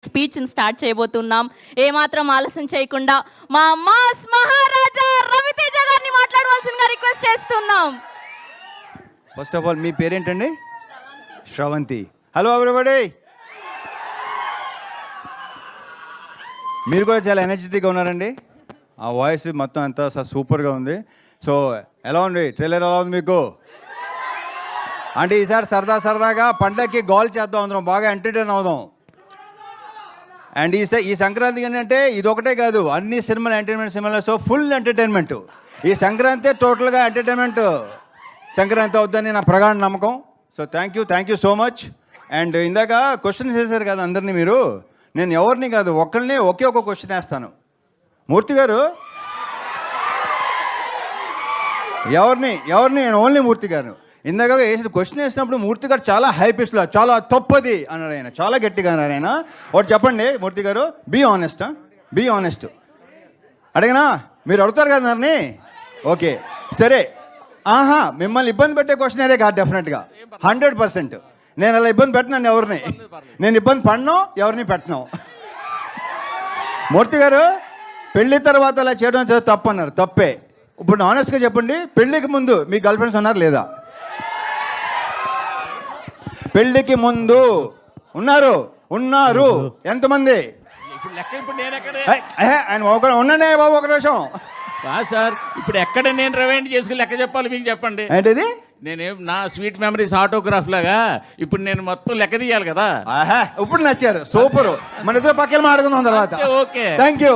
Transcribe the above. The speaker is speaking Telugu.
స్పీచ్ని స్టార్ట్ చేయబోతున్నాం. ఏమాత్రం ఆలస్యం చేయకుండా మా మాస్ మహారాజా రవితేజ గారిని మాట్లాడవలసిందిగా రిక్వెస్ట్ చేస్తున్నాం. ఫస్ట్ ఆఫ్ ఆల్ మీ పేరేంటండి? శ్రవంతి. Hello everybody. మీరు కూడా చాలా ఎనర్జెటిక్గా ఉన్నారండి. ఆ వాయిస్ మొత్తం అంతా సూపర్గా ఉంది. సో ఎలా ఉంది ట్రైలర్? ఎలా ఉంది మీకు? అంటే ఈసారి సరదాగా పండగకి గోల్ చేద్దాం, అందరం బాగా ఎంటర్టైన్ అవుదాం. అండ్ ఈ సంక్రాంతి ఏంటంటే ఇది ఒకటే కాదు, అన్ని సినిమాలు ఎంటర్టైన్మెంట్ సినిమాలు. So full entertainment. ఈ సంక్రాంతి టోటల్గా ఎంటర్టైన్మెంట్ సంక్రాంతి అవుద్దని నా ప్రగాఢ నమ్మకం. So thank you so much. And ఇందాక క్వశ్చన్ చేశారు కదా అందరినీ మీరు. నేను ఎవరిని కాదు, ఒక్కరిని ఒకే ఒక క్వశ్చన్ వేస్తాను. మూర్తి గారు ఎవరిని నేను ఓన్లీ మూర్తి గారు. ఇందాక వేసిన క్వశ్చన్ వేసినప్పుడు మూర్తి గారు చాలా హై పిచ్లో చాలా తప్పది అన్నాడు ఆయన, చాలా గట్టిగా అన్నారు ఆయన. ఒకటి చెప్పండి మూర్తి గారు, బీ ఆనెస్ట్. అడిగినా మీరు అడుగుతారు కదా నన్ను. ఓకే సరే. మిమ్మల్ని ఇబ్బంది పెట్టే క్వశ్చన్ అదే కాదు డెఫినెట్గా 100%. నేను అలా ఇబ్బంది పెట్టినాను ఎవరిని, నేను ఇబ్బంది పడినా ఎవరిని పెట్టను. మూర్తి గారు పెళ్లి తర్వాత అలా చేయడం తప్పు అన్నారు. తప్పే. ఇప్పుడు ఆనెస్ట్గా చెప్పండి, పెళ్ళికి ముందు మీ గర్ల్ ఫ్రెండ్స్ ఉన్నారు లేదా? పెళ్ళికి ముందు ఉన్నారు ఎంతమంది? ఆయన ఉన్నానే బాబు ఒక నిమిషం సార్. ఇప్పుడు ఎక్కడ నేను రివైండ్ చేసుకుని లెక్క చెప్పాలి మీకు చెప్పండి. ఏంటిది? నేనేం నా స్వీట్ మెమరీస్ ఆటోగ్రాఫ్ లాగా ఇప్పుడు నేను మొత్తం లెక్క తీయాలి కదా. ఇప్పుడు నచ్చారు, సూపర్. మన ఇద్దరు పక్కన మాట్లాడుకుందాం తర్వాత. Okay thank you.